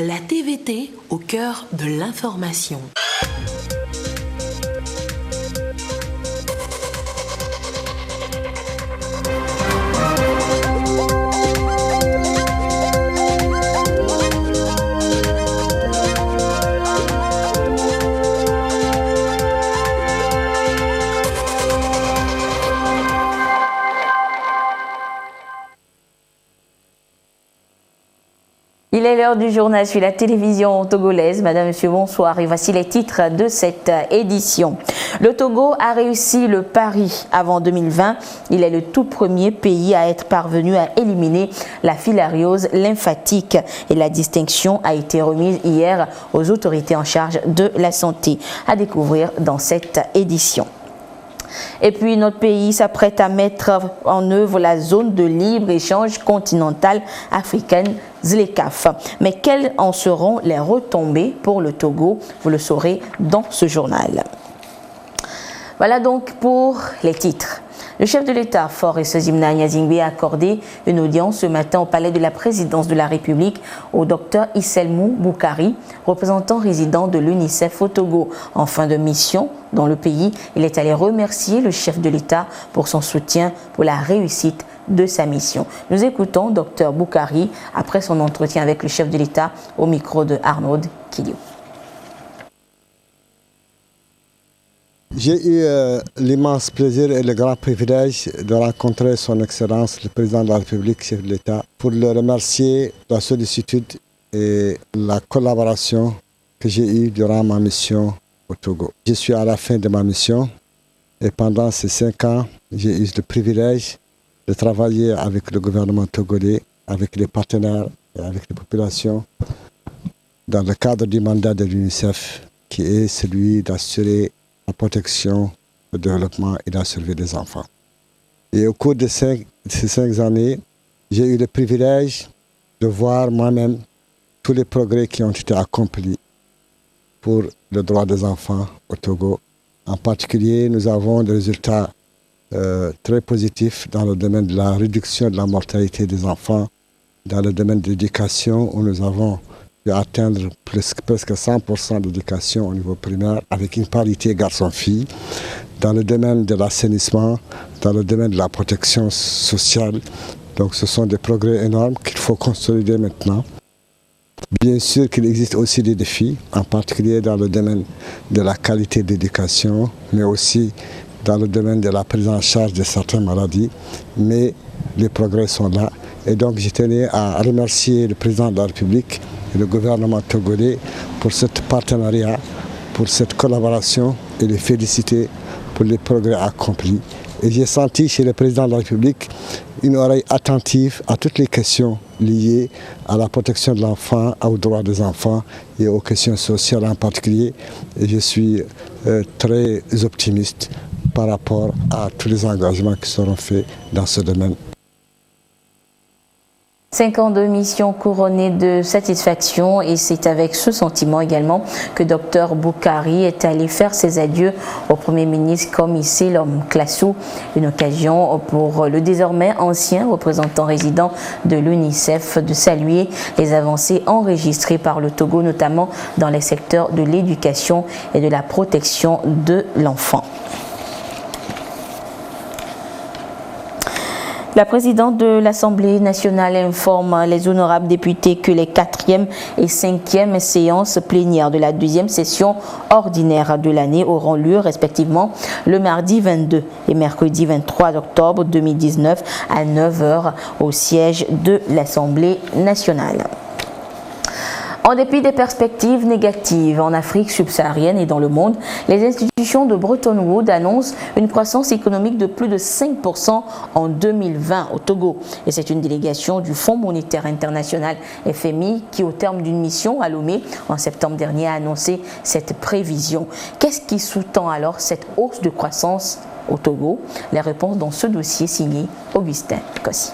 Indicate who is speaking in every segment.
Speaker 1: La TVT au cœur de l'information.
Speaker 2: Il est l'heure du journal sur la télévision togolaise. Madame, Monsieur, bonsoir. Et voici les titres de cette édition. Le Togo a réussi le pari avant 2020. Il est le tout premier pays à être parvenu à éliminer la filariose lymphatique. Et la distinction a été remise hier aux autorités en charge de la santé. À découvrir dans cette édition. Et puis notre pays s'apprête à mettre en œuvre la zone de libre-échange continentale africaine ZLECAf. Mais quelles en seront les retombées pour le Togo? Vous le saurez dans ce journal. Voilà donc pour les titres. Le chef de l'État, Faure Zimna Nyazingbe, a accordé une audience ce matin au palais de la présidence de la République au docteur Isselmou Boukari, représentant résident de l'UNICEF au Togo. En fin de mission dans le pays, il est allé remercier le chef de l'État pour son soutien pour la réussite de sa mission. Nous écoutons docteur Boukari après son entretien avec le chef de l'État au micro de Arnaud Kiliou.
Speaker 3: J'ai eu l'immense plaisir et le grand privilège de rencontrer son Excellence, le Président de la République, chef de l'État, pour le remercier de la sollicitude et la collaboration que j'ai eue durant ma mission au Togo. Je suis à la fin de ma mission et pendant ces 5 ans, j'ai eu le privilège de travailler avec le gouvernement togolais, avec les partenaires et avec les populations dans le cadre du mandat de l'UNICEF qui est celui d'assurer la protection, le développement et la survie des enfants. Et au cours de ces 5 années, j'ai eu le privilège de voir moi-même tous les progrès qui ont été accomplis pour le droit des enfants au Togo. En particulier, nous avons des résultats très positifs dans le domaine de la réduction de la mortalité des enfants, dans le domaine de l'éducation où nous avons pu atteindre presque 100% d'éducation au niveau primaire avec une parité garçon-fille, dans le domaine de l'assainissement, dans le domaine de la protection sociale. Donc ce sont des progrès énormes qu'il faut consolider maintenant. Bien sûr qu'il existe aussi des défis, en particulier dans le domaine de la qualité d'éducation, mais aussi dans le domaine de la prise en charge de certaines maladies, mais les progrès sont là. Et donc je tenais à remercier le Président de la République et le gouvernement togolais pour ce partenariat, pour cette collaboration et les féliciter pour les progrès accomplis. Et j'ai senti chez le Président de la République une oreille attentive à toutes les questions liées à la protection de l'enfant, aux droits des enfants et aux questions sociales en particulier. Et je suis très optimiste par rapport à tous les engagements qui seront faits dans ce domaine.
Speaker 2: 5 ans de mission couronnée de satisfaction et c'est avec ce sentiment également que Dr Boukari est allé faire ses adieux au Premier ministre Komi Selom Klassou, une occasion pour le désormais ancien représentant résident de l'UNICEF de saluer les avancées enregistrées par le Togo, notamment dans les secteurs de l'éducation et de la protection de l'enfant. La présidente de l'Assemblée nationale informe les honorables députés que les 4e et 5e séances plénières de la 2e session ordinaire de l'année auront lieu respectivement le mardi 22 et mercredi 23 octobre 2019 à 9h au siège de l'Assemblée nationale. En dépit des perspectives négatives en Afrique subsaharienne et dans le monde, les institutions de Bretton Woods annoncent une croissance économique de plus de 5% en 2020 au Togo. Et c'est une délégation du Fonds monétaire international FMI qui, au terme d'une mission à Lomé en septembre dernier, a annoncé cette prévision. Qu'est-ce qui sous-tend alors cette hausse de croissance au Togo? Les réponses dans ce dossier signé Augustin Kossi.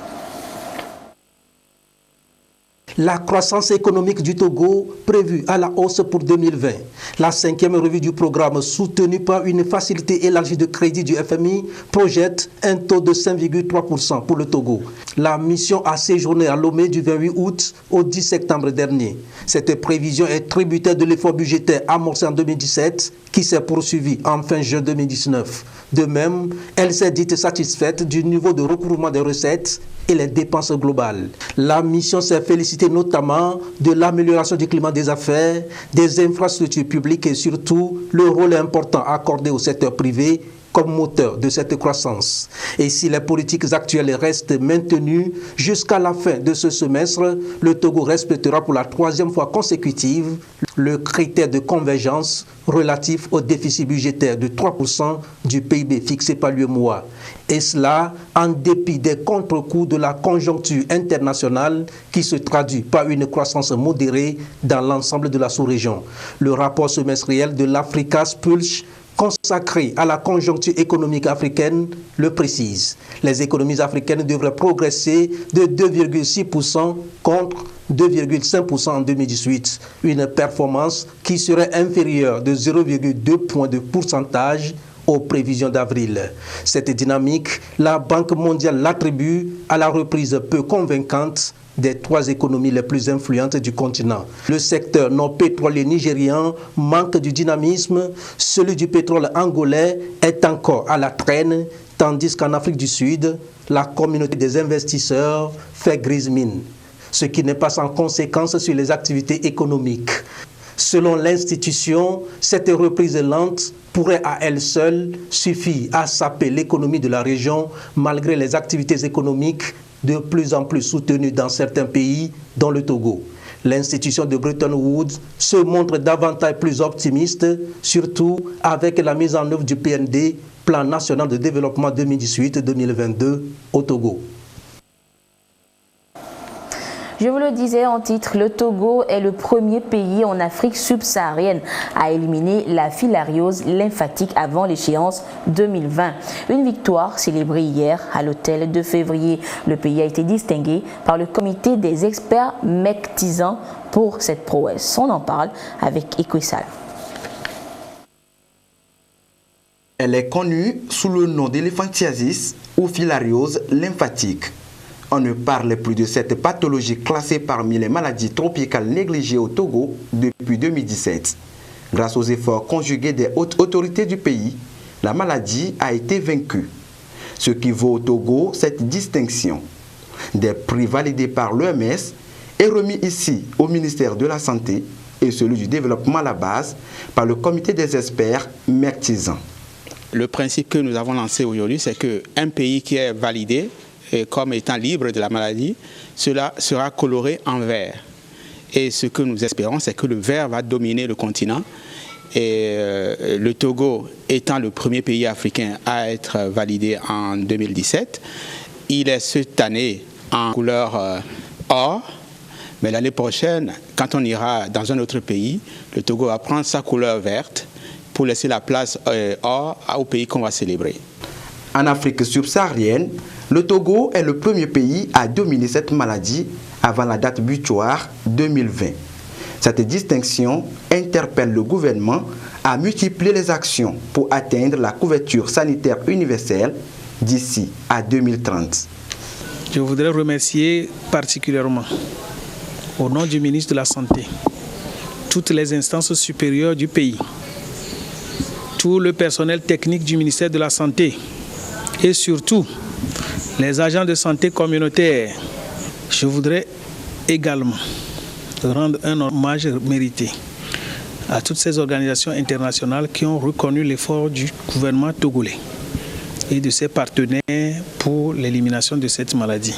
Speaker 4: La croissance économique du Togo prévue à la hausse pour 2020. La 5e revue du programme soutenue par une facilité élargie de crédit du FMI projette un taux de 5,3% pour le Togo. La mission a séjourné à Lomé du 28 août au 10 septembre dernier. Cette prévision est tributaire de l'effort budgétaire amorcé en 2017 qui s'est poursuivi en fin juin 2019. De même, elle s'est dite satisfaite du niveau de recouvrement des recettes et les dépenses globales. La mission s'est félicitée notamment de l'amélioration du climat des affaires, des infrastructures publiques et surtout le rôle important accordé au secteur privé comme moteur de cette croissance. Et si les politiques actuelles restent maintenues jusqu'à la fin de ce semestre, le Togo respectera pour la 3e fois consécutive le critère de convergence relatif au déficit budgétaire de 3% du PIB fixé par l'UEMOA. Et cela en dépit des contre-coups de la conjoncture internationale qui se traduit par une croissance modérée dans l'ensemble de la sous-région. Le rapport semestriel de l'Africa Pulse consacré à la conjoncture économique africaine le précise. Les économies africaines devraient progresser de 2,6% contre 2,5% en 2018, une performance qui serait inférieure de 0,2 points de pourcentage aux prévisions d'avril. Cette dynamique, la Banque mondiale l'attribue à la reprise peu convaincante des 3 économies les plus influentes du continent. Le secteur non pétrolier nigérian manque du dynamisme, celui du pétrole angolais est encore à la traîne, tandis qu'en Afrique du Sud, la communauté des investisseurs fait grise mine, ce qui n'est pas sans conséquence sur les activités économiques. Selon l'institution, cette reprise lente pourrait à elle seule suffire à saper l'économie de la région malgré les activités économiques de plus en plus soutenues dans certains pays, dont le Togo. L'institution de Bretton Woods se montre davantage plus optimiste, surtout avec la mise en œuvre du PND, Plan national de développement 2018-2022 au Togo.
Speaker 2: Je vous le disais en titre, le Togo est le premier pays en Afrique subsaharienne à éliminer la filariose lymphatique avant l'échéance 2020. Une victoire célébrée hier à l'hôtel de février. Le pays a été distingué par le comité des experts mectisans pour cette prouesse. On en parle avec Equissal.
Speaker 5: Elle est connue sous le nom d'éléphantiasis ou filariose lymphatique. On ne parle plus de cette pathologie classée parmi les maladies tropicales négligées au Togo depuis 2017. Grâce aux efforts conjugués des hautes autorités du pays, la maladie a été vaincue. Ce qui vaut au Togo cette distinction. Des prix validés par l'OMS et remis ici au ministère de la Santé et celui du Développement à la base par le comité des experts mectisans.
Speaker 6: Le principe que nous avons lancé aujourd'hui, c'est qu'un pays qui est validé comme étant libre de la maladie, cela sera coloré en vert. Et ce que nous espérons, c'est que le vert va dominer le continent. Et le Togo étant le premier pays africain à être validé en 2017, il est cette année en couleur or, mais l'année prochaine, quand on ira dans un autre pays, le Togo va prendre sa couleur verte pour laisser la place or au pays qu'on va célébrer.
Speaker 5: En Afrique subsaharienne, le Togo est le premier pays à dominer cette maladie avant la date butoir 2020. Cette distinction interpelle le gouvernement à multiplier les actions pour atteindre la couverture sanitaire universelle d'ici à 2030.
Speaker 7: Je voudrais remercier particulièrement, au nom du ministre de la Santé, toutes les instances supérieures du pays, tout le personnel technique du ministère de la Santé et surtout les agents de santé communautaire. Je voudrais également rendre un hommage mérité à toutes ces organisations internationales qui ont reconnu l'effort du gouvernement togolais et de ses partenaires pour l'élimination de cette maladie.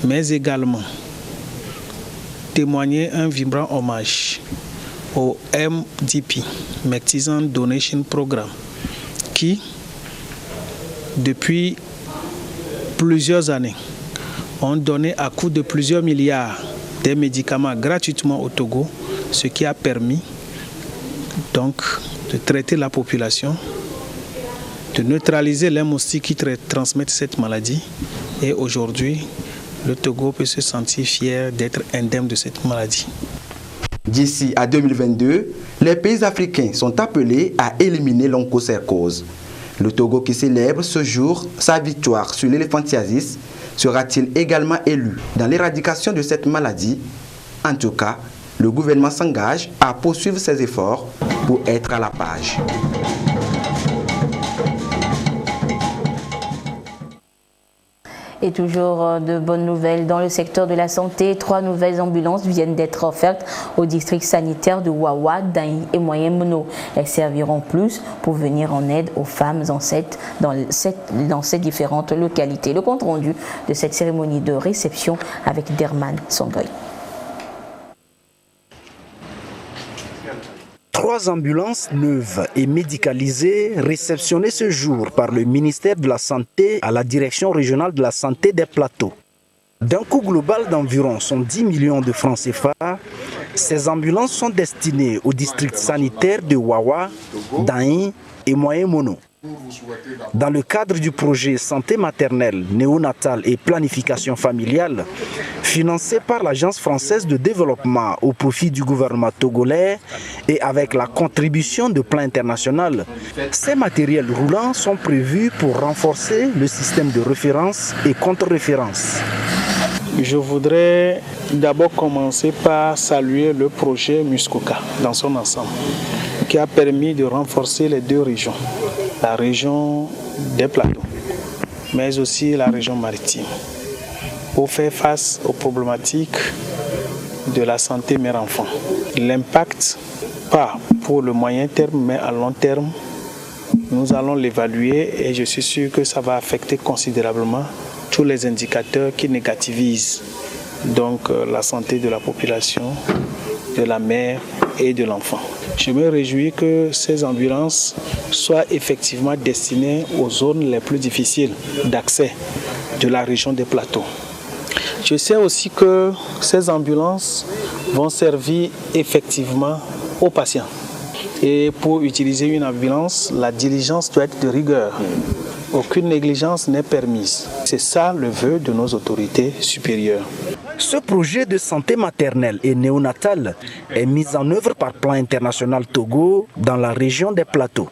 Speaker 7: Mais également témoigner un vibrant hommage au MDP, Mectisan Donation Programme, qui, depuis plusieurs années, ont donné à coût de plusieurs milliards des médicaments gratuitement au Togo, ce qui a permis donc de traiter la population, de neutraliser les moustiques qui transmettent cette maladie et aujourd'hui le Togo peut se sentir fier d'être indemne de cette maladie.
Speaker 5: D'ici à 2022, les pays africains sont appelés à éliminer l'onchocercose. Le Togo qui célèbre ce jour sa victoire sur l'éléphantiasis sera-t-il également élu dans l'éradication de cette maladie? En tout cas, le gouvernement s'engage à poursuivre ses efforts pour être à la page.
Speaker 2: Et toujours de bonnes nouvelles dans le secteur de la santé. 3 nouvelles ambulances viennent d'être offertes au district sanitaire de Wawa, Daï et Moyen-Mono. Elles serviront plus pour venir en aide aux femmes enceintes dans ces différentes localités. Le compte rendu de cette cérémonie de réception avec Derman Songoy.
Speaker 8: 3 ambulances neuves et médicalisées réceptionnées ce jour par le ministère de la Santé à la Direction régionale de la santé des plateaux. D'un coût global d'environ 10 millions de francs CFA, ces ambulances sont destinées au district sanitaire de Wawa, Daï et Moyen-Mono. Dans le cadre du projet Santé maternelle, néonatale et planification familiale, financé par l'Agence française de développement au profit du gouvernement togolais et avec la contribution de Plan International, ces matériels roulants sont prévus pour renforcer le système de référence et contre-référence.
Speaker 7: Je voudrais d'abord commencer par saluer le projet Muskoka dans son ensemble, qui a permis de renforcer les 2 régions, la région des plateaux, mais aussi la région maritime, pour faire face aux problématiques de la santé mère-enfant. L'impact, pas pour le moyen terme, mais à long terme, nous allons l'évaluer et je suis sûr que ça va affecter considérablement tous les indicateurs qui négativisent donc la santé de la population, de la mère et de l'enfant. Je me réjouis que ces ambulances soient effectivement destinées aux zones les plus difficiles d'accès de la région des plateaux. Je sais aussi que ces ambulances vont servir effectivement aux patients. Et pour utiliser une ambulance, la diligence doit être de rigueur. Aucune négligence n'est permise. C'est ça le vœu de nos autorités supérieures.
Speaker 8: Ce projet de santé maternelle et néonatale est mis en œuvre par Plan International Togo dans la région des plateaux.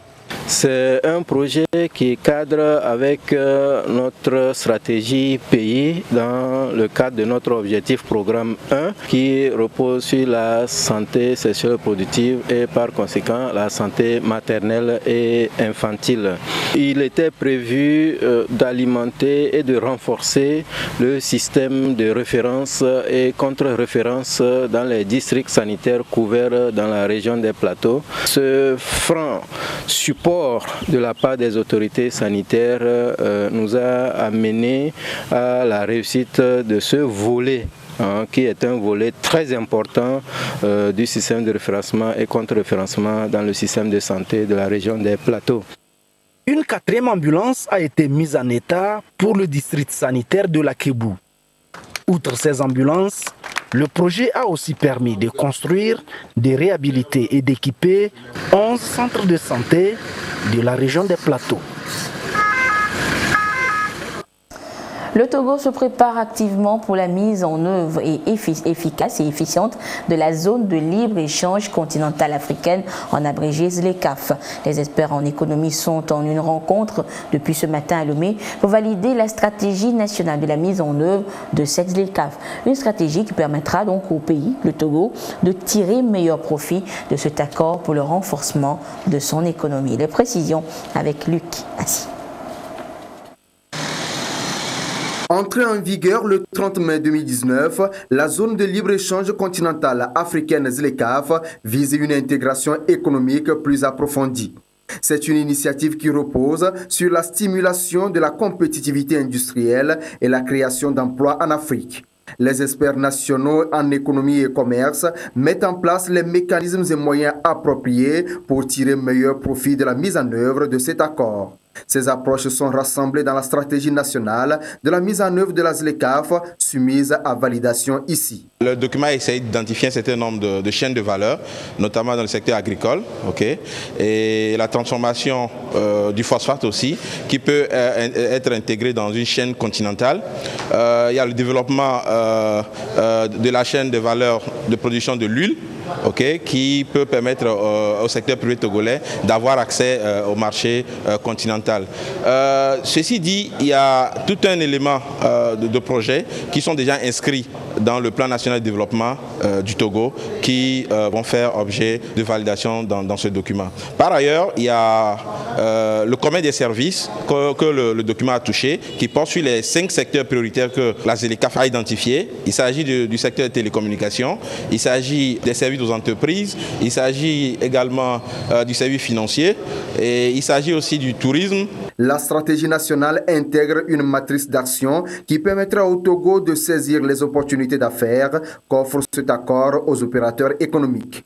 Speaker 9: C'est un projet qui cadre avec notre stratégie pays dans le cadre de notre objectif programme 1 qui repose sur la santé sexuelle reproductive et par conséquent la santé maternelle et infantile. Il était prévu d'alimenter et de renforcer le système de référence et contre-référence dans les districts sanitaires couverts dans la région des plateaux. Ce franc support de la part des autorités sanitaires nous a amené à la réussite de ce volet qui est un volet très important du système de référencement et contre-référencement dans le système de santé de la région des plateaux.
Speaker 8: Une 4e ambulance a été mise en état pour le district sanitaire de la Kébou. Outre ces ambulances, le projet a aussi permis de construire, de réhabiliter et d'équiper 11 centres de santé de la région des plateaux.
Speaker 2: Le Togo se prépare activement pour la mise en œuvre efficace et efficiente de la zone de libre-échange continentale africaine, en abrégé ZLECAf. Les experts en économie sont en une rencontre depuis ce matin à Lomé pour valider la stratégie nationale de la mise en œuvre de cette ZLECAf. Une stratégie qui permettra donc au pays, le Togo, de tirer meilleur profit de cet accord pour le renforcement de son économie. Les précisions avec Luc Assi.
Speaker 10: Entrée en vigueur le 30 mai 2019, la zone de libre-échange continentale africaine ZLECAf vise une intégration économique plus approfondie. C'est une initiative qui repose sur la stimulation de la compétitivité industrielle et la création d'emplois en Afrique. Les experts nationaux en économie et commerce mettent en place les mécanismes et moyens appropriés pour tirer meilleur profit de la mise en œuvre de cet accord. Ces approches sont rassemblées dans la stratégie nationale de la mise en œuvre de la ZLECAf, soumise à validation ici.
Speaker 11: Le document essaie d'identifier un certain nombre de chaînes de valeur, notamment dans le secteur agricole, et la transformation du phosphate aussi, qui peut être intégré dans une chaîne continentale. Il y a le développement de la chaîne de valeur de production de l'huile, qui peut permettre au secteur privé togolais d'avoir accès au marché continental. Ceci dit, il y a tout un élément de projets qui sont déjà inscrits dans le plan national de développement du Togo qui vont faire objet de validation dans ce document. Par ailleurs, il y a le commun des services que le document a touché, qui porte sur les 5 secteurs prioritaires que la ZLECAf a identifiés. Il s'agit du secteur des télécommunications, il s'agit des services aux entreprises, il s'agit également du service financier et il s'agit aussi du tourisme.
Speaker 10: La stratégie nationale intègre une matrice d'action qui permettra au Togo de saisir les opportunités d'affaires qu'offre cet accord aux opérateurs économiques.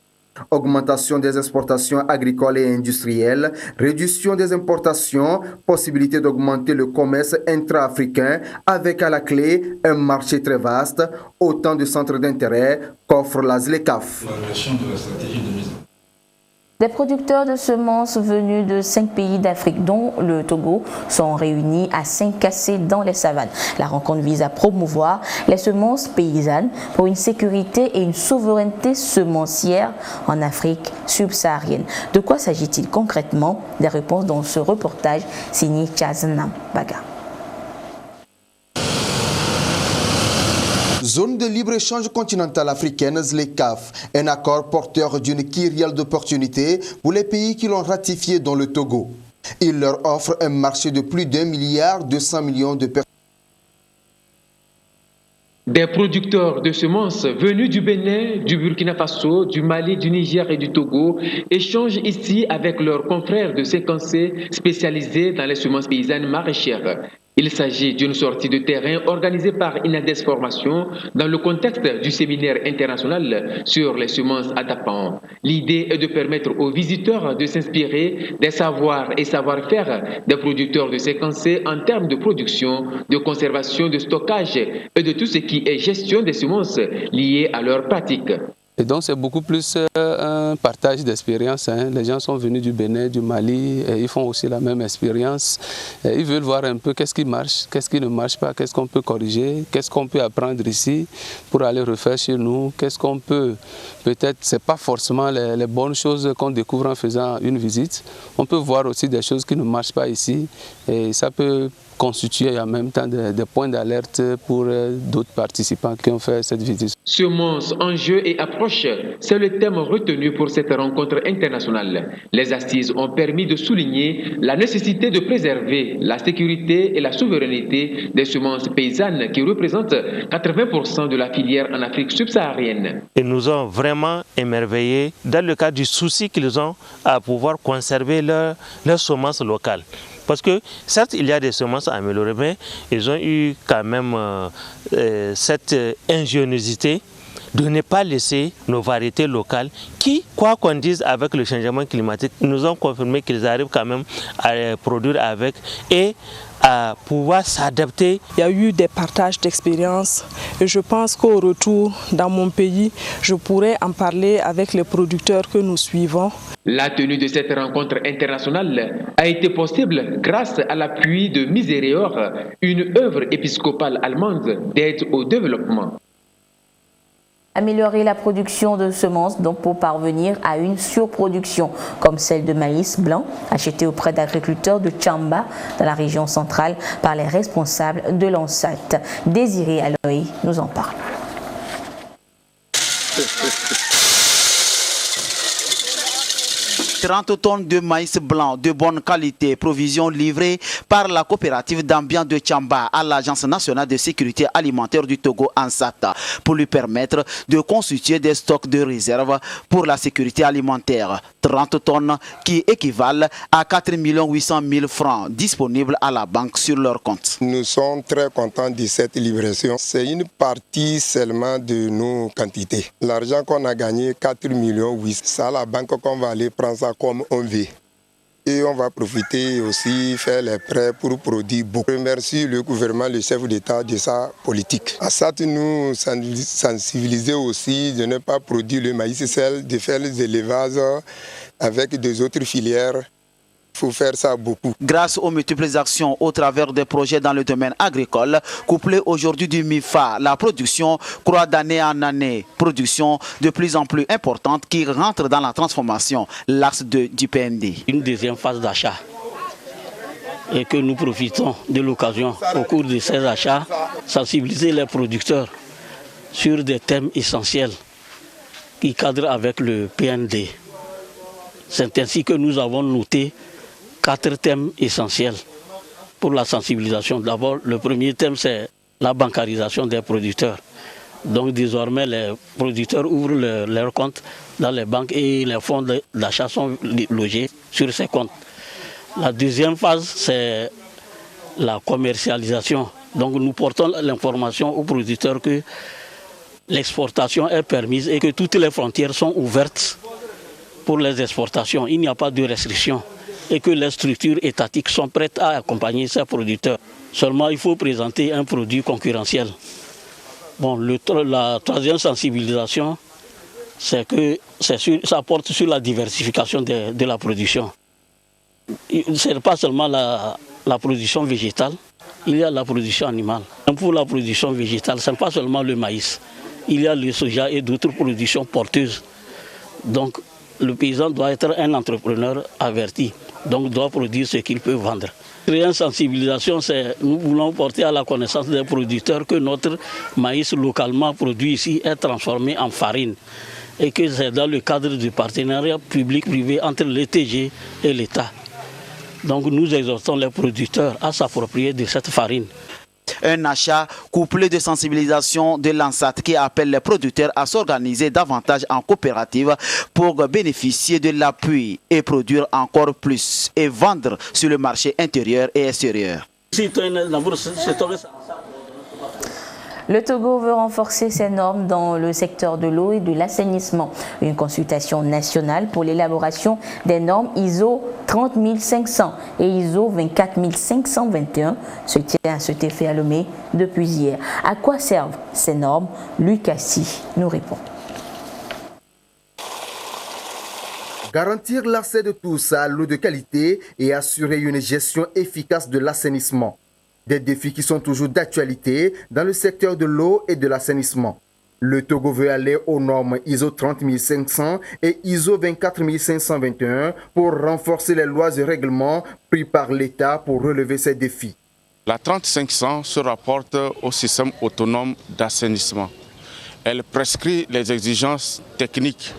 Speaker 10: Augmentation des exportations agricoles et industrielles, réduction des importations, possibilité d'augmenter le commerce intra-africain avec à la clé un marché très vaste, autant de centres d'intérêt qu'offre la ZLECAf.
Speaker 2: Des producteurs de semences venus de 5 pays d'Afrique, dont le Togo, sont réunis à Saint-Cassé dans les savanes. La rencontre vise à promouvoir les semences paysannes pour une sécurité et une souveraineté semencière en Afrique subsaharienne. De quoi s'agit-il concrètement? Des réponses dans ce reportage signé Chazna Baga.
Speaker 10: Zone de libre-échange continentale africaine ZLECAf, un accord porteur d'une kyrielle d'opportunités pour les pays qui l'ont ratifié dont le Togo. Il leur offre un marché de plus d'1,2 milliard de personnes.
Speaker 12: Des producteurs de semences venus du Bénin, du Burkina Faso, du Mali, du Niger et du Togo échangent ici avec leurs confrères de Saint-Cassé spécialisés dans les semences paysannes maraîchères. Il s'agit d'une sortie de terrain organisée par Inades Formation dans le contexte du séminaire international sur les semences adaptantes. L'idée est de permettre aux visiteurs de s'inspirer des savoirs et savoir-faire des producteurs de Saint-Cassé en termes de production, de conservation, de stockage et de tout ce qui est gestion des semences liées à leurs pratiques.
Speaker 13: Et donc c'est beaucoup plus un partage d'expérience. Les gens sont venus du Bénin, du Mali, et ils font aussi la même expérience. Ils veulent voir un peu qu'est-ce qui marche, qu'est-ce qui ne marche pas, qu'est-ce qu'on peut corriger, qu'est-ce qu'on peut apprendre ici pour aller refaire chez nous, qu'est-ce qu'on peut, peut-être, c'est pas forcément les bonnes choses qu'on découvre en faisant une visite. On peut voir aussi des choses qui ne marchent pas ici et ça peut constituer en même temps des points d'alerte pour d'autres participants qui ont fait cette visite.
Speaker 12: Semences, enjeux et approches, c'est le thème retenu pour cette rencontre internationale. Les assises ont permis de souligner la nécessité de préserver la sécurité et la souveraineté des semences paysannes qui représentent 80% de la filière en Afrique subsaharienne.
Speaker 14: Ils nous ont vraiment émerveillés dans le cadre du souci qu'ils ont à pouvoir conserver leurs semences locales. Parce que certes, il y a des semences améliorées, mais ils ont eu quand même cette ingéniosité de ne pas laisser nos variétés locales qui, quoi qu'on dise avec le changement climatique, nous ont confirmé qu'ils arrivent quand même à produire avec et à pouvoir s'adapter.
Speaker 15: Il y a eu des partages d'expériences et je pense qu'au retour dans mon pays, je pourrais en parler avec les producteurs que nous suivons.
Speaker 12: La tenue de cette rencontre internationale a été possible grâce à l'appui de Misereor, une œuvre épiscopale allemande d'aide au développement.
Speaker 2: Améliorer la production de semences donc pour parvenir à une surproduction comme celle de maïs blanc acheté auprès d'agriculteurs de Tchamba dans la région centrale par les responsables de l'ANSAT. Désiré Aloï nous en parle.
Speaker 16: 30 tonnes de maïs blanc de bonne qualité, provision livrée par la coopérative d'Ambian de Tchamba à l'Agence nationale de sécurité alimentaire du Togo ANSAT pour lui permettre de constituer des stocks de réserve pour la sécurité alimentaire. 30 tonnes qui équivalent à 4 800 000 francs disponibles à la banque sur leur compte.
Speaker 17: Nous sommes très contents de cette livraison. C'est une partie seulement de nos quantités. L'argent qu'on a gagné, 4 800 000, ça la banque qu'on va aller prendre ça comme on veut. Et on va profiter aussi, faire les prêts pour produire beaucoup. Je remercie le gouvernement, le chef d'État de sa politique. À ça, nous sensibiliser aussi de ne pas produire le maïs seul, de faire les élevages avec des autres filières. Il faut faire ça beaucoup.
Speaker 16: Grâce aux multiples actions au travers des projets dans le domaine agricole, couplé aujourd'hui du MIFA, la production croît d'année en année. Production de plus en plus importante qui rentre dans la transformation, l'axe du PND.
Speaker 18: Une deuxième phase d'achat et que nous profitons de l'occasion au cours de ces achats, sensibiliser les producteurs sur des thèmes essentiels qui cadrent avec le PND. C'est ainsi que nous avons noté 4 thèmes essentiels pour la sensibilisation. D'abord, le premier thème, c'est la bancarisation des producteurs. Donc désormais, les producteurs ouvrent leurs comptes dans les banques et les fonds d'achat sont logés sur ces comptes. La deuxième phase, c'est la commercialisation. Donc nous portons l'information aux producteurs que l'exportation est permise et que toutes les frontières sont ouvertes pour les exportations. Il n'y a pas de restrictions et que les structures étatiques sont prêtes à accompagner ces producteurs. Seulement, il faut présenter un produit concurrentiel. Bon, la troisième sensibilisation, c'est que ça porte sur la diversification de la production. Ce n'est pas seulement la production végétale, il y a la production animale. Pour la production végétale, ce n'est pas seulement le maïs. Il y a le soja et d'autres productions porteuses. Donc, le paysan doit être un entrepreneur averti, donc doit produire ce qu'il peut vendre. Une sensibilisation, c'est nous voulons porter à la connaissance des producteurs que notre maïs localement produit ici est transformé en farine et que c'est dans le cadre du partenariat public-privé entre l'ETG et l'État. Donc nous exhortons les producteurs à s'approprier de cette farine.
Speaker 16: Un achat couplé de sensibilisation de l'ANSAT qui appelle les producteurs à s'organiser davantage en coopérative pour bénéficier de l'appui et produire encore plus et vendre sur le marché intérieur et extérieur.
Speaker 2: Le Togo veut renforcer ses normes dans le secteur de l'eau et de l'assainissement. Une consultation nationale pour l'élaboration des normes ISO 30500 et ISO 24521 se tient à cet effet à Lomé depuis hier. À quoi servent ces normes? Lucassi nous répond.
Speaker 10: Garantir l'accès de tous à l'eau de qualité et assurer une gestion efficace de l'assainissement. Des défis qui sont toujours d'actualité dans le secteur de l'eau et de l'assainissement. Le Togo veut aller aux normes ISO 30500 et ISO 24521 pour renforcer les lois et règlements pris par l'État pour relever ces défis.
Speaker 19: La 30500 se rapporte au système autonome d'assainissement. Elle prescrit les exigences techniques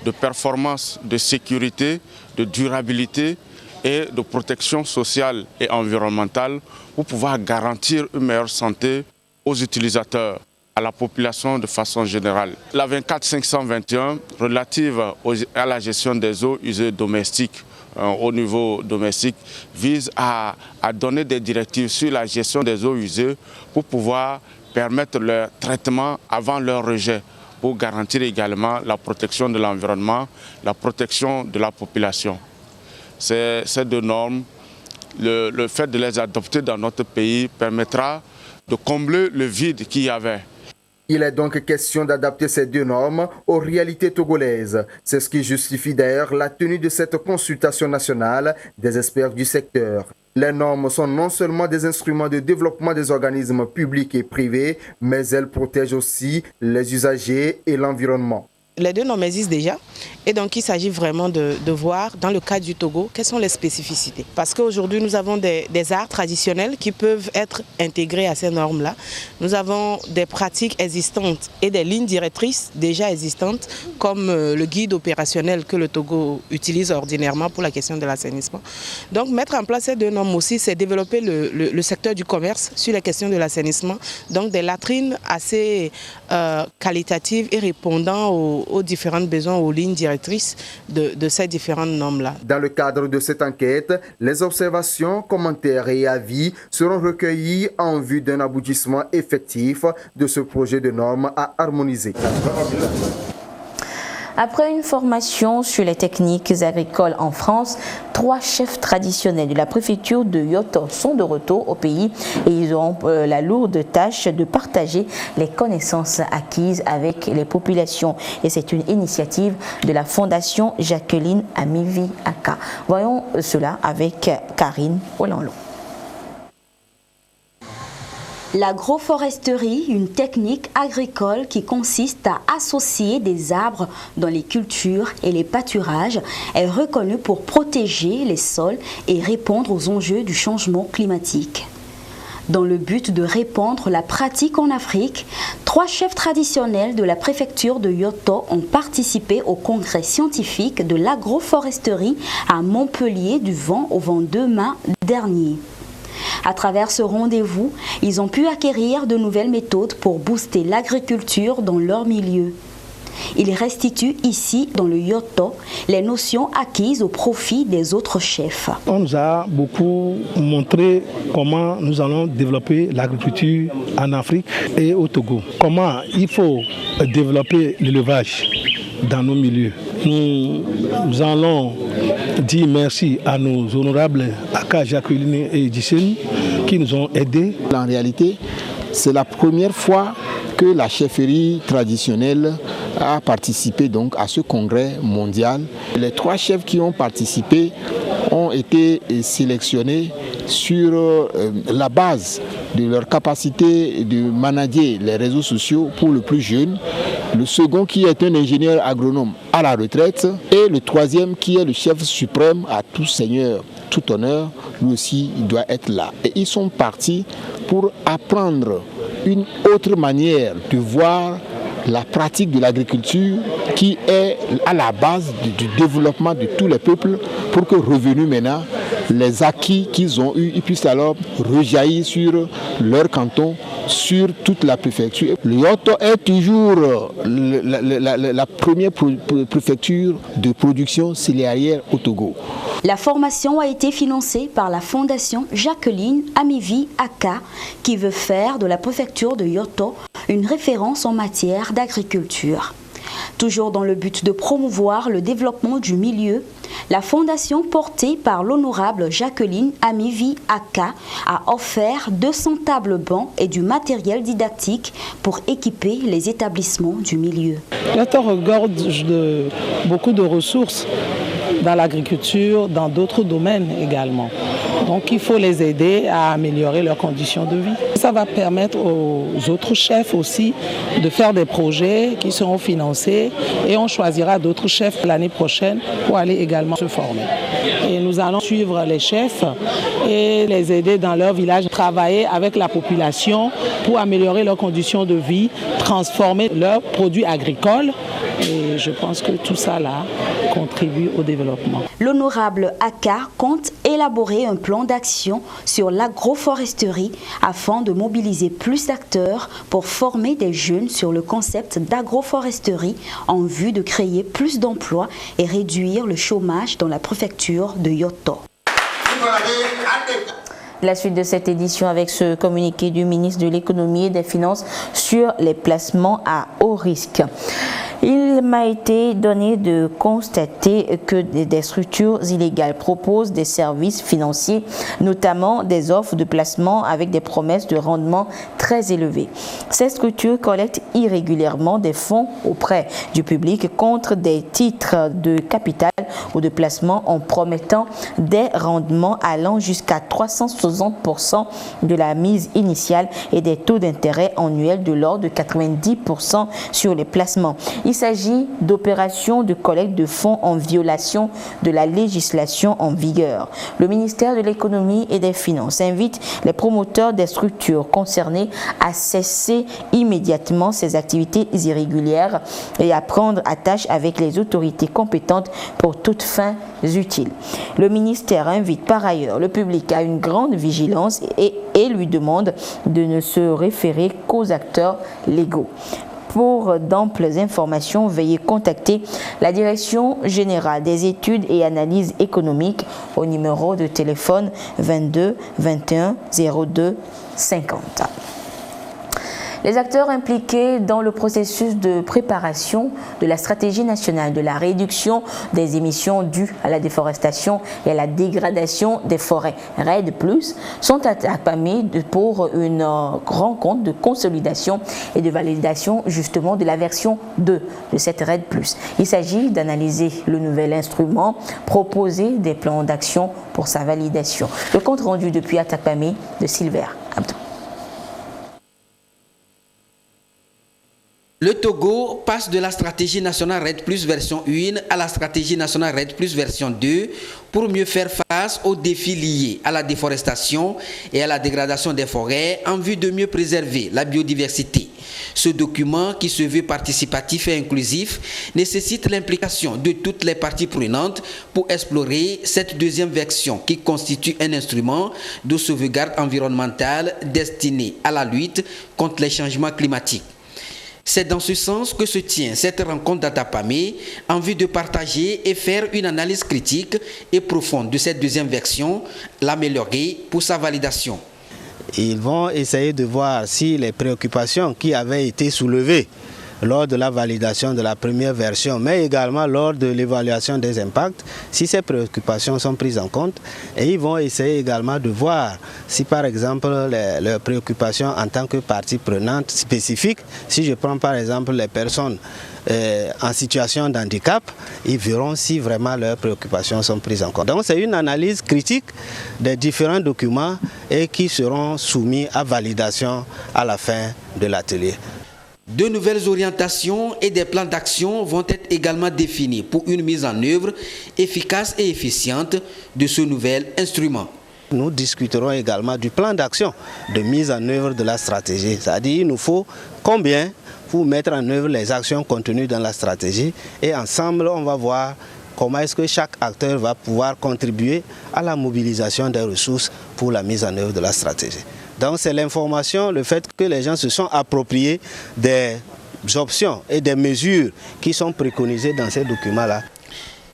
Speaker 19: de performance, de sécurité, de durabilité et de protection sociale et environnementale pour pouvoir garantir une meilleure santé aux utilisateurs, à la population de façon générale. La 24521 relative à la gestion des eaux usées domestiques au niveau domestique vise à donner des directives sur la gestion des eaux usées pour pouvoir permettre leur traitement avant leur rejet, pour garantir également la protection de l'environnement, la protection de la population. Ces deux normes, le fait de les adopter dans notre pays permettra de combler le vide qu'il y avait.
Speaker 10: Il est donc question d'adapter ces deux normes aux réalités togolaises. C'est ce qui justifie d'ailleurs la tenue de cette consultation nationale des experts du secteur. Les normes sont non seulement des instruments de développement des organismes publics et privés, mais elles protègent aussi les usagers et l'environnement.
Speaker 20: Les deux normes existent déjà et donc il s'agit vraiment de voir dans le cas du Togo quelles sont les spécificités. Parce qu'aujourd'hui nous avons des arts traditionnels qui peuvent être intégrés à ces normes-là. Nous avons des pratiques existantes et des lignes directrices déjà existantes comme le guide opérationnel que le Togo utilise ordinairement pour la question de l'assainissement. Donc mettre en place ces deux normes aussi, c'est développer le secteur du commerce sur la question de l'assainissement. Donc des latrines assez qualitatives et répondant aux différents besoins, aux lignes directrices de ces différentes normes-là.
Speaker 10: Dans le cadre de cette enquête, les observations, commentaires et avis seront recueillis en vue d'un aboutissement effectif de ce projet de normes à harmoniser.
Speaker 2: Après une formation sur les techniques agricoles en France, 3 chefs traditionnels de la préfecture de Yoto sont de retour au pays et ils auront la lourde tâche de partager les connaissances acquises avec les populations. Et c'est une initiative de la Fondation Jacqueline Amivi Aka. Voyons cela avec Karine Olanlo.
Speaker 21: L'agroforesterie, une technique agricole qui consiste à associer des arbres dans les cultures et les pâturages, est reconnue pour protéger les sols et répondre aux enjeux du changement climatique. Dans le but de répandre la pratique en Afrique, 3 chefs traditionnels de la préfecture de Yoto ont participé au congrès scientifique de l'agroforesterie à Montpellier du 20 au 22 mai dernier. À travers ce rendez-vous, ils ont pu acquérir de nouvelles méthodes pour booster l'agriculture dans leur milieu. Ils restituent ici, dans le Yoto, les notions acquises au profit des autres chefs.
Speaker 22: On nous a beaucoup montré comment nous allons développer l'agriculture en Afrique et au Togo. Comment il faut développer l'élevage dans nos milieux. Nous allons dire merci à nos honorables Aka, Jacqueline et Dissène qui nous ont aidés.
Speaker 23: En réalité, c'est la première fois que la chefferie traditionnelle a participé donc à ce congrès mondial. Les 3 chefs qui ont participé ont été sélectionnés sur la base de leur capacité de manager les réseaux sociaux pour le plus jeune, le second qui est un ingénieur agronome à la retraite et le 3e qui est le chef suprême à tout seigneur, tout honneur, lui aussi il doit être là. Et ils sont partis pour apprendre une autre manière de voir la pratique de l'agriculture qui est à la base du développement de tous les peuples pour que revenus maintenant, les acquis qu'ils ont eus, ils puissent alors rejaillir sur leur canton, sur toute la préfecture. Le Yoto est toujours la première préfecture de production céréalière au Togo.
Speaker 21: La formation a été financée par la Fondation Jacqueline Amivi Aka qui veut faire de la préfecture de Yoto une référence en matière d'agriculture. Toujours dans le but de promouvoir le développement du milieu, la fondation portée par l'honorable Jacqueline Amivi Aka a offert 200 tables bancs et du matériel didactique pour équiper les établissements du milieu.
Speaker 24: Yoto regorge de beaucoup de ressources dans l'agriculture, dans d'autres domaines également. Donc il faut les aider à améliorer leurs conditions de vie. Ça va permettre aux autres chefs aussi de faire des projets qui seront financés et on choisira d'autres chefs l'année prochaine pour aller également se former. Et nous allons suivre les chefs et les aider dans leur village, travailler avec la population pour améliorer leurs conditions de vie, transformer leurs produits agricoles. Et je pense que tout ça là contribue au développement.
Speaker 21: L'honorable Aka compte élaborer un plan d'action sur l'agroforesterie afin de mobiliser plus d'acteurs pour former des jeunes sur le concept d'agroforesterie en vue de créer plus d'emplois et réduire le chômage dans la préfecture de Yoto.
Speaker 2: La suite de cette édition avec ce communiqué du ministre de l'Économie et des Finances sur les placements à haut risque. Il m'a été donné de constater que des structures illégales proposent des services financiers, notamment des offres de placement avec des promesses de rendement très élevées. Ces structures collectent irrégulièrement des fonds auprès du public contre des titres de capital ou de placement en promettant des rendements allant jusqu'à 360% de la mise initiale et des taux d'intérêt annuels de l'ordre de 90% sur les placements. Il s'agit d'opérations de collecte de fonds en violation de la législation en vigueur. Le ministère de l'Économie et des Finances invite les promoteurs des structures concernées à cesser immédiatement ces activités irrégulières et à prendre attache avec les autorités compétentes pour toutes fins utiles. Le ministère invite par ailleurs le public à une grande vigilance et lui demande de ne se référer qu'aux acteurs légaux. Pour d'amples informations, veuillez contacter la Direction générale des études et analyses économiques au numéro de téléphone 22 21 02 50. Les acteurs impliqués dans le processus de préparation de la stratégie nationale de la réduction des émissions dues à la déforestation et à la dégradation des forêts, REDD+, sont appelés pour une rencontre de consolidation et de validation justement de la version 2 de cette REDD+. Il s'agit d'analyser le nouvel instrument, proposer des plans d'action pour sa validation. Le compte rendu depuis Atakpamé de Silver Abdou.
Speaker 1: Le Togo passe de la stratégie nationale REDD+ version 1 à la stratégie nationale REDD+ version 2 pour mieux faire face aux défis liés à la déforestation et à la dégradation des forêts en vue de mieux préserver la biodiversité. Ce document, qui se veut participatif et inclusif, nécessite l'implication de toutes les parties prenantes pour explorer cette deuxième version qui constitue un instrument de sauvegarde environnementale destiné à la lutte contre les changements climatiques. C'est dans ce sens que se tient cette rencontre d'Atapamé en vue de partager et faire une analyse critique et profonde de cette deuxième version, l'améliorer pour sa validation.
Speaker 3: Ils vont essayer de voir si les préoccupations qui avaient été soulevées lors de la validation de la première version, mais également lors de l'évaluation des impacts, si ces préoccupations sont prises en compte. Et ils vont essayer également de voir si par exemple leurs préoccupations en tant que partie prenante spécifique, si je prends par exemple les personnes en situation d'handicap, ils verront si vraiment leurs préoccupations sont prises en compte. Donc c'est une analyse critique des différents documents et qui seront soumis à validation à la fin de l'atelier.
Speaker 1: De nouvelles orientations et des plans d'action vont être également définis pour une mise en œuvre efficace et efficiente de ce nouvel instrument.
Speaker 3: Nous discuterons également du plan d'action de mise en œuvre de la stratégie. C'est-à-dire qu'il nous faut combien pour mettre en œuvre les actions contenues dans la stratégie et ensemble on va voir comment est-ce que chaque acteur va pouvoir contribuer à la mobilisation des ressources pour la mise en œuvre de la stratégie. Donc c'est l'information, le fait que les gens se sont appropriés des options et des mesures qui sont préconisées dans ces documents-là.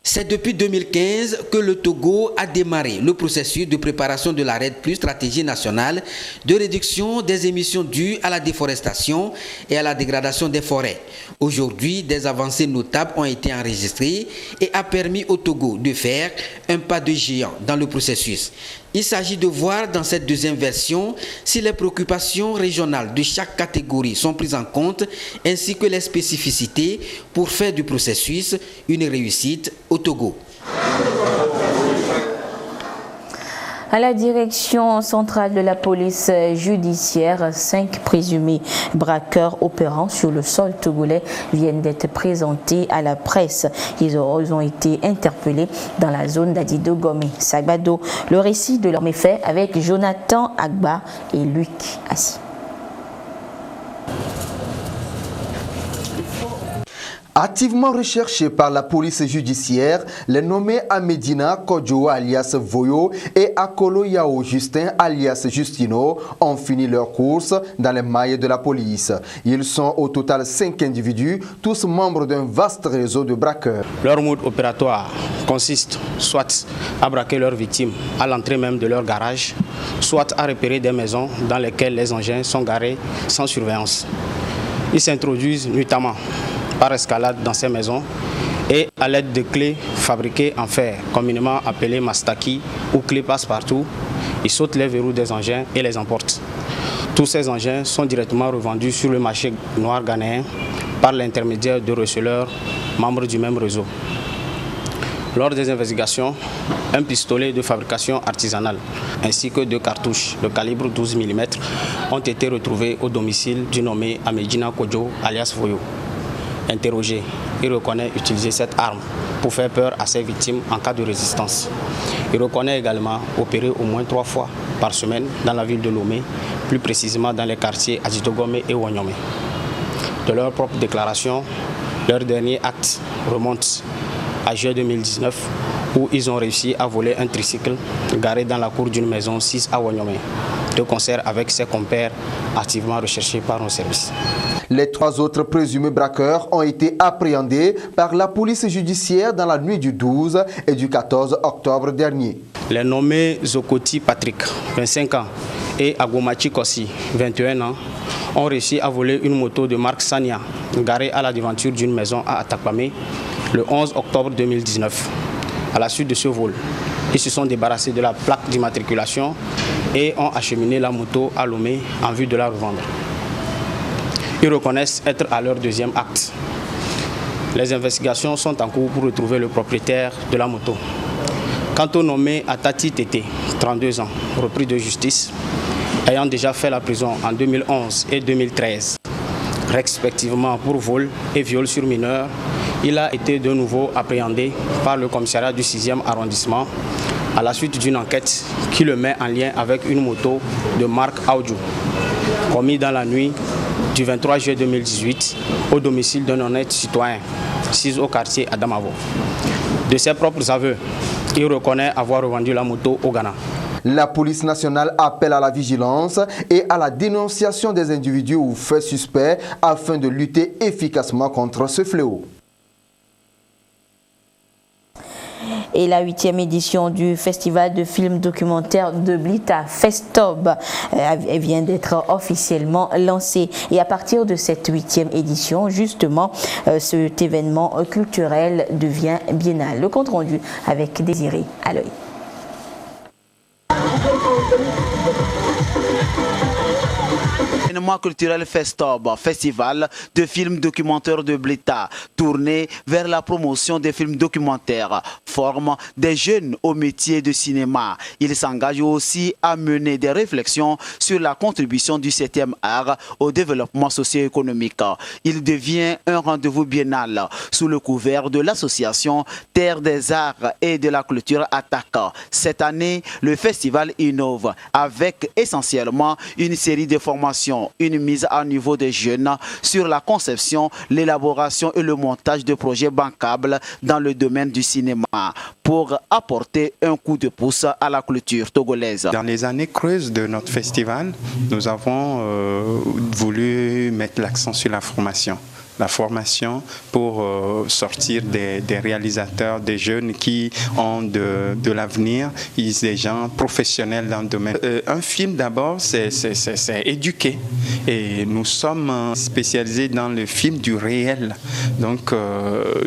Speaker 1: C'est depuis 2015 que le Togo a démarré le processus de préparation de la REDD+, stratégie nationale de réduction des émissions dues à la déforestation et à la dégradation des forêts. Aujourd'hui, des avancées notables ont été enregistrées et a permis au Togo de faire un pas de géant dans le processus. Il s'agit de voir dans cette deuxième version si les préoccupations régionales de chaque catégorie sont prises en compte ainsi que les spécificités pour faire du processus une réussite au Togo.
Speaker 2: À la direction centrale de la police judiciaire, 5 présumés braqueurs opérant sur le sol togolais viennent d'être présentés à la presse. Ils ont été interpellés dans la zone d'Adidogomé, Sagbado. Le récit de leurs méfaits avec Jonathan Agba et Luc Assi.
Speaker 10: Activement recherchés par la police judiciaire, les nommés Amedina Kodjo alias Voyo et Akolo Yao Justin alias Justino ont fini leur course dans les mailles de la police. Ils sont au total 5 individus, tous membres d'un vaste réseau de braqueurs.
Speaker 4: Leur mode opératoire consiste soit à braquer leurs victimes à l'entrée même de leur garage, soit à repérer des maisons dans lesquelles les engins sont garés sans surveillance. Ils s'introduisent nuitamment par escalade dans ces maisons et à l'aide de clés fabriquées en fer, communément appelées mastaki ou clés passe-partout, ils sautent les verrous des engins et les emportent. Tous ces engins sont directement revendus sur le marché noir ghanéen par l'intermédiaire de receleurs membres du même réseau. Lors des investigations, un pistolet de fabrication artisanale ainsi que 2 cartouches de calibre 12 mm ont été retrouvés au domicile du nommé Amedina Kodjo alias Voyo. Interrogé, il reconnaît utiliser cette arme pour faire peur à ses victimes en cas de résistance. Il reconnaît également opérer au moins 3 fois par semaine dans la ville de Lomé, plus précisément dans les quartiers Adjitogomé et Wanyomé. De leur propre déclaration, leur dernier acte remonte à juin 2019 où ils ont réussi à voler un tricycle garé dans la cour d'une maison 6 à Wanyomé, de concert avec ses compères activement recherchés par nos services.
Speaker 10: Les 3 autres présumés braqueurs ont été appréhendés par la police judiciaire dans la nuit du 12 et du 14 octobre dernier.
Speaker 4: Les nommés Zokoti Patrick, 25 ans, et Agomachi Kossi, 21 ans, ont réussi à voler une moto de marque Sania, garée à la devanture d'une maison à Atakpamé le 11 octobre 2019. À la suite de ce vol, ils se sont débarrassés de la plaque d'immatriculation et ont acheminé la moto à Lomé en vue de la revendre. Ils reconnaissent être à leur deuxième acte. Les investigations sont en cours pour retrouver le propriétaire de la moto. Quant au nommé Atati Tété, 32 ans, repris de justice, ayant déjà fait la prison en 2011 et 2013, respectivement pour vol et viol sur mineur, il a été de nouveau appréhendé par le commissariat du 6e arrondissement à la suite d'une enquête qui le met en lien avec une moto de marque Audio, commis dans la nuit du 23 juillet 2018 au domicile d'un honnête citoyen, 6 au quartier Adamavo. De ses propres aveux, il reconnaît avoir revendu la moto au Ghana.
Speaker 10: La police nationale appelle à la vigilance et à la dénonciation des individus ou faits suspects afin de lutter efficacement contre ce fléau.
Speaker 2: Et la 8e édition du festival de films documentaires de Blita, Festob, elle vient d'être officiellement lancée. Et à partir de cette 8e édition, justement, cet événement culturel devient biennal. Le compte rendu avec Désiré à l'œil.
Speaker 16: L'événement culturel Festob, festival de films documentaires de Blita, tourné vers la promotion des films documentaires, forme des jeunes au métier de cinéma. Il s'engage aussi à mener des réflexions sur la contribution du 7e art au développement socio-économique. Il devient un rendez-vous biennal sous le couvert de l'association Terre des Arts et de la Culture Attaque. Cette année, le festival innove avec essentiellement une série de formations, une mise à niveau des jeunes sur la conception, l'élaboration et le montage de projets bancables dans le domaine du cinéma pour apporter un coup de pouce à la culture togolaise.
Speaker 5: Dans les années creuses de notre festival, nous avons voulu mettre l'accent sur la formation. La formation pour sortir des réalisateurs, des jeunes qui ont de l'avenir, ils sont des gens professionnels dans le domaine. Un film d'abord, c'est éduquer. Et nous sommes spécialisés dans le film du réel. Donc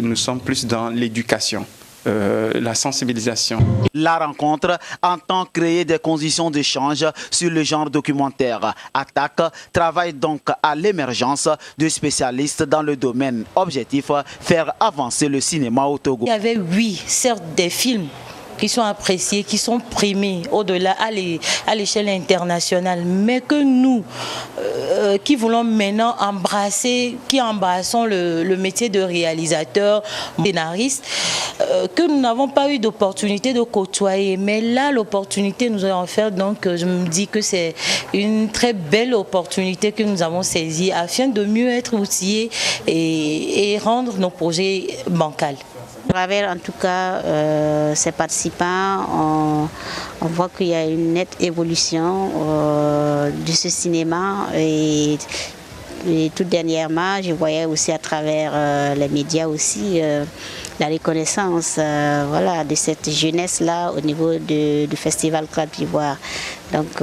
Speaker 5: nous sommes plus dans l'éducation. La sensibilisation.
Speaker 16: La rencontre entend créer des conditions d'échange sur le genre documentaire. Attaque travaille donc à l'émergence de spécialistes dans le domaine. Objectif, faire avancer le cinéma au Togo.
Speaker 6: Il y avait, oui, certes des films qui sont appréciés, qui sont primés au-delà à l'échelle internationale, mais que nous, qui voulons maintenant embrasser, qui embrassons le métier de réalisateur, scénariste, que nous n'avons pas eu d'opportunité de côtoyer. Mais là, l'opportunité nous est offerte, donc je me dis que c'est une très belle opportunité que nous avons saisie afin de mieux être outillés et rendre nos projets bancals.
Speaker 7: À travers en tout cas ces participants, on voit qu'il y a une nette évolution de ce cinéma et tout dernièrement je voyais aussi à travers les médias aussi la reconnaissance voilà, de cette jeunesse-là au niveau du festival Côte d'Ivoire. Donc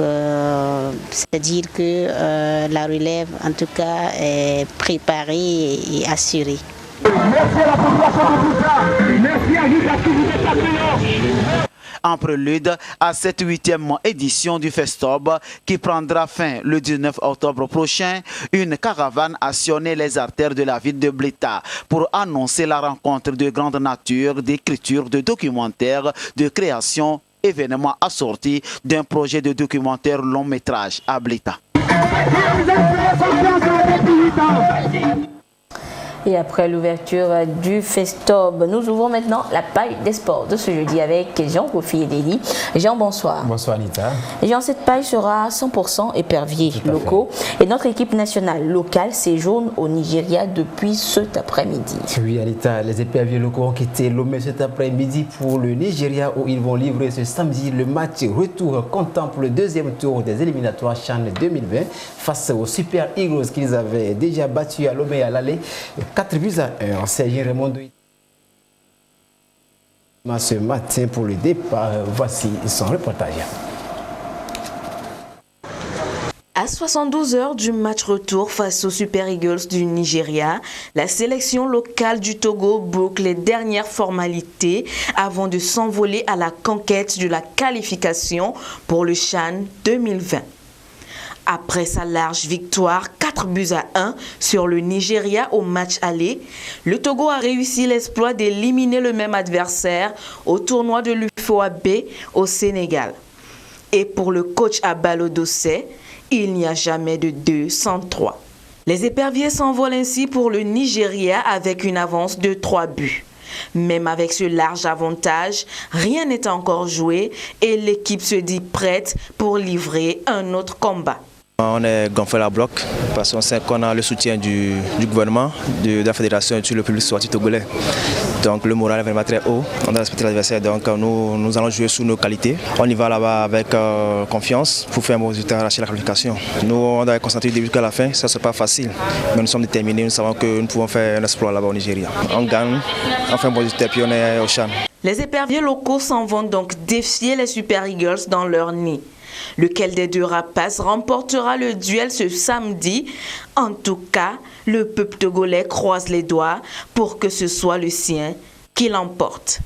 Speaker 7: c'est dire que la relève en tout cas est préparée et assurée.
Speaker 16: Merci à la population de Blita. Merci à vous parce que vous êtes accueillants. En prélude à cette 8e édition du Festob qui prendra fin le 19 octobre prochain, une caravane a sillonné les artères de la ville de Blita pour annoncer la rencontre de grande nature, d'écriture, de documentaires, de création, événement assorti d'un projet de documentaire long métrage à Blita.
Speaker 2: Et après l'ouverture du Festob, nous ouvrons maintenant la page des sports de ce jeudi avec Jean Kofi Edeli. Jean, bonsoir.
Speaker 9: Bonsoir Anita.
Speaker 2: Jean, cette page sera 100% éperviers locaux. Et notre équipe nationale locale séjourne au Nigeria depuis cet après-midi.
Speaker 9: Oui Anita, les éperviers locaux ont quitté Lomé cet après-midi pour le Nigeria où ils vont livrer ce samedi le match retour contemple le deuxième tour des éliminatoires CHAN 2020 face aux Super Eagles qu'ils avaient déjà battus à Lomé à l'aller. 4-1. Sergio Raymond ce matin pour le départ. Voici son reportage.
Speaker 8: À 72 heures du match retour face aux Super Eagles du Nigeria, la sélection locale du Togo boucle les dernières formalités avant de s'envoler à la conquête de la qualification pour le CHAN 2020. Après sa large victoire 4-1 sur le Nigeria au match aller, le Togo a réussi l'exploit d'éliminer le même adversaire au tournoi de l'UFOAB au Sénégal. Et pour le coach Abalo Dossé, il n'y a jamais de 2 sans 3. Les éperviers s'envolent ainsi pour le Nigeria avec une avance de 3 buts. Même avec ce large avantage, rien n'est encore joué et l'équipe se dit prête pour livrer un autre combat.
Speaker 11: On est gonflé à bloc parce qu'on sait qu'on a le soutien du gouvernement, de la fédération et du public sportif togolais. Donc le moral est vraiment très haut, on a respecté l'adversaire, donc nous allons jouer sous nos qualités. On y va là-bas avec confiance pour faire un bon résultat, arracher la qualification. Nous on doit être concentrés du début jusqu'à la fin, ça c'est pas facile, mais nous sommes déterminés, nous savons que nous pouvons faire un exploit là-bas au Nigeria. On gagne, on fait un bon résultat puis on est au CHAN.
Speaker 8: Les éperviers locaux s'en vont donc défier les Super Eagles dans leur nid. Lequel des deux rapaces remportera le duel ce samedi? En tout cas, le peuple togolais croise les doigts pour que ce soit le sien qui l'emporte.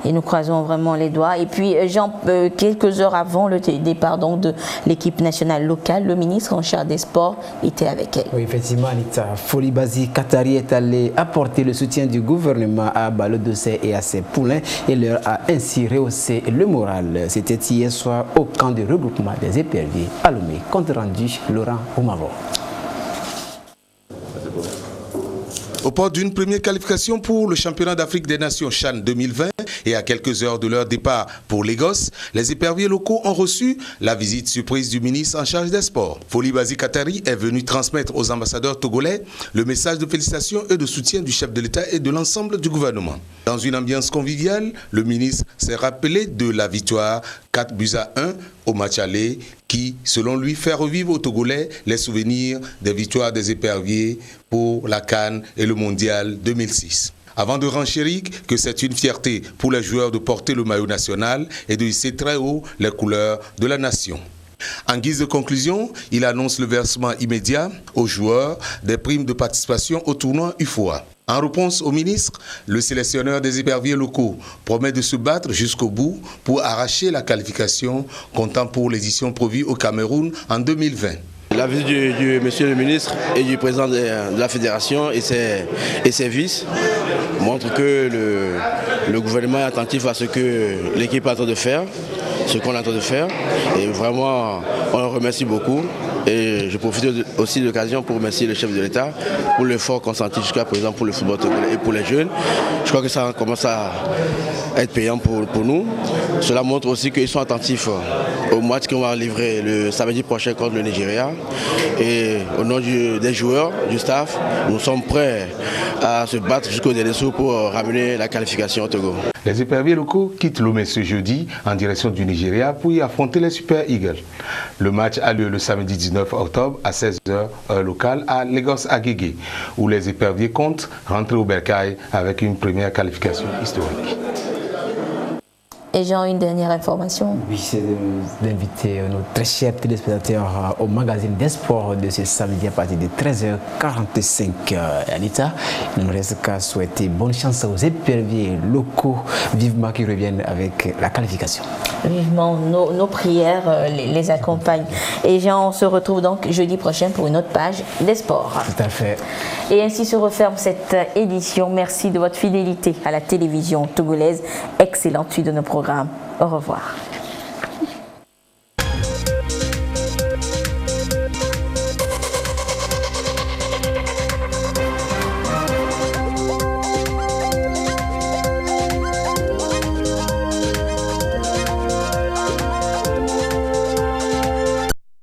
Speaker 2: Et nous croisons vraiment les doigts. Et puis, Jean, quelques heures avant le départ donc, de l'équipe nationale locale, le ministre en charge des sports était avec elle.
Speaker 9: Oui, effectivement, Anita. Folibazi Katari est allé apporter le soutien du gouvernement à Abalo Dossé et à ses poulains et leur a ainsi rehaussé le moral. C'était hier soir au camp de regroupement des éperviers à Lomé. Compte rendu, Laurent Oumavo.
Speaker 13: Au port d'une première qualification pour le championnat d'Afrique des Nations CHAN 2020 et à quelques heures de leur départ pour Lagos, les éperviers locaux ont reçu la visite surprise du ministre en charge des sports. Folibazi Katari est venu transmettre aux ambassadeurs togolais le message de félicitations et de soutien du chef de l'État et de l'ensemble du gouvernement. Dans une ambiance conviviale, le ministre s'est rappelé de la victoire 4-1 au match aller qui, selon lui, fait revivre aux Togolais les souvenirs des victoires des éperviers pour la CAN et le Mondial 2006. Avant de renchérir que c'est une fierté pour les joueurs de porter le maillot national et de hisser très haut les couleurs de la nation. En guise de conclusion, il annonce le versement immédiat aux joueurs des primes de participation au tournoi UFOA. En réponse au ministre, le sélectionneur des éperviers locaux promet de se battre jusqu'au bout pour arracher la qualification, comptant pour l'édition prévue au Cameroun en 2020.
Speaker 14: La visite du monsieur le ministre et du président de la fédération et ses vices montre que le gouvernement est attentif à ce que l'équipe est en train de faire, ce qu'on est en train de faire. Et vraiment, on le remercie beaucoup. Et je profite aussi de l'occasion pour remercier le chef de l'État pour l'effort consenti jusqu'à présent pour le football et pour les jeunes. Je crois que ça commence à être payant pour nous. Cela montre aussi qu'ils sont attentifs au match qu'on va livrer le samedi prochain contre le Nigeria. Et au nom des joueurs, du staff, nous sommes prêts à se battre jusqu'au dernier saut pour ramener la qualification au Togo.
Speaker 13: Les éperviers locaux quittent Lomé ce jeudi en direction du Nigeria pour y affronter les Super Eagles. Le match a lieu le samedi 19 octobre à 16h heure locale à Lagos Agege, où les éperviers comptent rentrer au Bercail avec une première qualification historique.
Speaker 2: Et Jean, une dernière information.
Speaker 9: Oui, c'est d'inviter nos très chers téléspectateurs au magazine des sports de ce samedi à partir de 13h45. Anita, il ne nous reste qu'à souhaiter bonne chance aux éperviers locaux, vivement qu'ils reviennent avec la qualification.
Speaker 2: Vivement, nos prières les accompagnent. Et Jean, on se retrouve donc jeudi prochain pour une autre page des sports.
Speaker 9: Tout à fait.
Speaker 2: Et ainsi se referme cette édition. Merci de votre fidélité à la télévision togolaise. Excellente suite de nos programmes. Au revoir.